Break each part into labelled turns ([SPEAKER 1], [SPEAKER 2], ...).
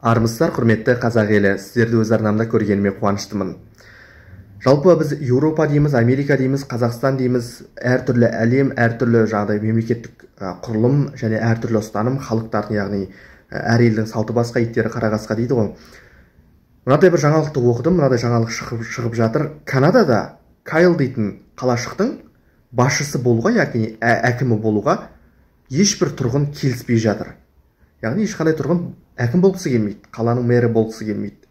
[SPEAKER 1] Армысыздар, құрметті қазақ елі, сіздерді өз арнамда көргеніме қуаныштымын. Жалпы біз Еуропа дейміз, Америка дейміз, Қазақстан дейміз, әртүрлі әлем, әртүрлі жағдай мемлекеттік құрылым және әртүрлі ұстаным халықтардың, яғни әр елдің салты басқа, иттері қарағасқа дейді ғой. Мынадай бір жаңалықты оқыдым, мынадай жаңалық шығып жатыр. Канадада Кайл дейтін қалашықтың басшысы болуға, яғни әкімі болуға ешбір тұрғын келіспей жатыр. Яғни ешқандай тұрғын әкім болғысы келмейді, қаланың мэрі болғысы келмейді.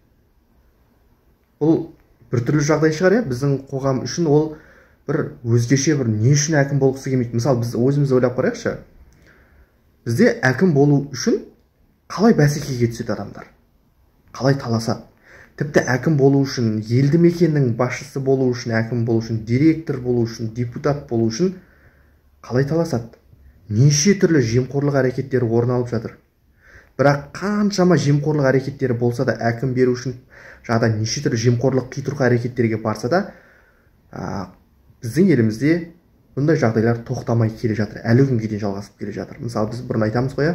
[SPEAKER 1] Бұл біртүрлі жағдай шығар, біздің қоғам үшін ол бір өзгеше, бір не үшін әкім болғысы келмейді. Мысалы, біз өзіміз ойлап қарайықшы. Бізде әкім болу үшін қалай бәсекеге түседі адамдар? Қалай таласады? Тіпті әкім болу үшін, елді мекеннің басшысы болу үшін, әкім болу үшін, директор болу үшін, депутат болу үшін қалай таласады? Неше түрлі жемқорлық әрекеттері орын алып жатыр. Бірақ қаншама жемқорлық әрекеттері болса да, әкім беру үшін жағдай неше түрлі жемқорлық қитұрқы әрекеттерге барса да, біздің елімізде бұндай жағдайлар тоқтамай келе жатыр, әлі күнге дейін жалғасып келе жатыр. Мысалы, біз бұрын айтамыз ғой,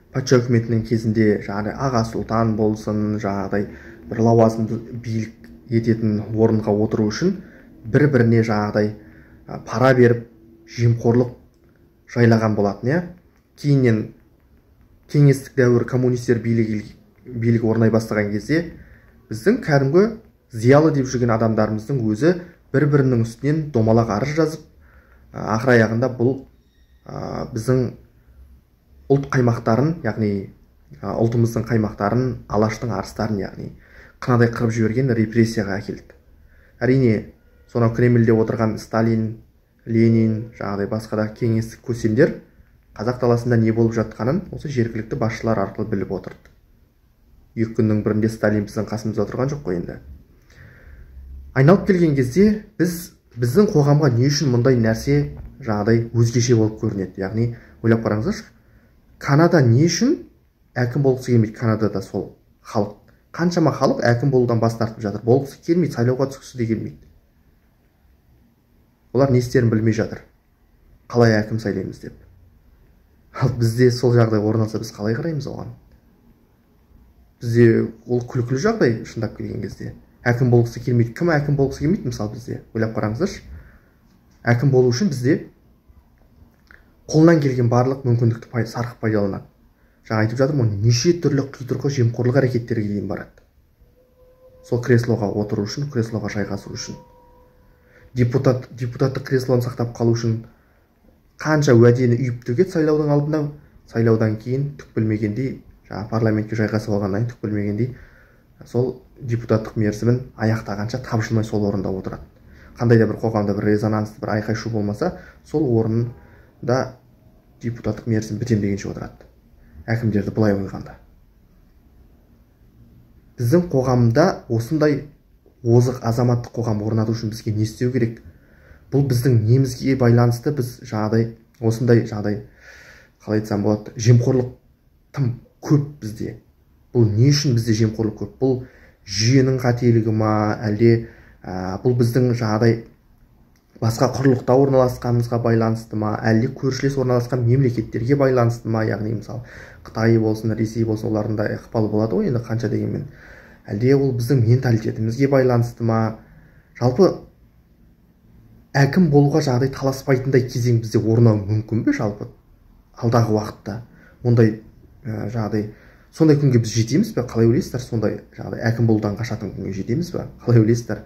[SPEAKER 1] патша үкіметінің кезінде жаңағыдай аға сұлтан болсын, жаңағыдай бір лауазымды билік ететін орынға отыру үшін бір-біріне жаңағыдай пара беріп жемқорлық жайлаған болатын, Кейіннен кеңестік дәуір коммунистер билігі орнай бастаған кезде біздің кәдімгі зиялы деп жүрген адамдарымыздың өзі бір-бірінің үстінен домалақ арыз жазып, ақыр аяғында бұл біздің ұлт қаймақтарын, яғни ұлтымыздың қаймақтарын, алаштың арыстарын, яғни қынадай қырып жіберген репрессияға әкелді. Әрине, сонау Кремльде отырған Сталин, Ленин, жаңағыдай басқа да кеңестік көсемдер қазақ даласында не болып жатқанын осы жергілікті басшылар арқылы біліп отырды. Екі күннің бірінде Сталин біздің қасымызда отырған жоқ қой енді. Айналып келген кезде біздің қоғамға не үшін мұндай нәрсе жаңағыдай өзгеше болып көрінеді? Яғни, ойлап қараңыздаршы, Канада не үшін әкім болғысы келмейді? Канадада сол халық, қаншама халық әкім болудан бас тартып жатыр, болғысы келмейді, сайлауға түскісі де келмейді. Олар не істерін білмей жатыр, қалай әкім сайлаймыз деп. Ал бізде сол жағдай орын алса, біз қалай қараймыз оған? Бізде ол күлкілі жағдай, шындап келген кезде. Әкім болғысы келмейді. Кім әкім болғысы келмейді? Мысалы, бізде ойлап қараңыздаршы. Әкім болу үшін бізде қолынан келген барлық мүмкіндікті сарқып пайдаланады. Жаңа айтып жатырмын, неше түрлі қитұрқы жемқорлық әрекеттерге дейін барады. Сол креслоға отыру үшін, креслоға жайғасу үшін. Депутаттық креслоны сақтап қалу үшін қанша уәдені үйіп төгеді сайлаудың алдында, сайлаудан кейін түк білмегендей, парламентке жайғасып алғаннан кейін түк білмегендей, сол депутаттық мерзімін аяқтағанша тапжылмай сол орында отырады. Қандай да бір қоғамда бір резонансты, бір айқай-шу болмаса, сол орында депутаттық мерзім бітем дегенше отырады. Әкімдерді былай қойғанда. Біздің қоғамда осындай озық азаматтық қоғам орнату үшін бізге не істеу керек? Бұл біздің немізге байланысты, біз жағдай, осындай жағдай, қалай айтсам болады, жемқорлық тым көп бізде. Бұл не үшін бізде жемқорлық көп? Бұл жүйенің қателігі ма, әлде бұл біздің жағдай басқа құрлықта орналасқанымызға байланысты ма, әлде көршілес орналасқан мемлекеттерге байланысты ма, яғни мысалы Қытай болсын, Ресей болсын, олардың да ықпалы болады ғой енді қанша дегенмен. Әлде ол біздің менталитетімізге байланысты ма? Жалпы әкім болуға жағдай таласпайтындай кезең бізде орнауы мүмкін бе жалпы? Алдағы уақытта ондай жағдай, сондай күнге біз жетеміз бе? Қалай ойлайсыздар? Сондай жағдай әкім болудан қашатын күнге жетеміз бе? Қалай ойлайсыздар?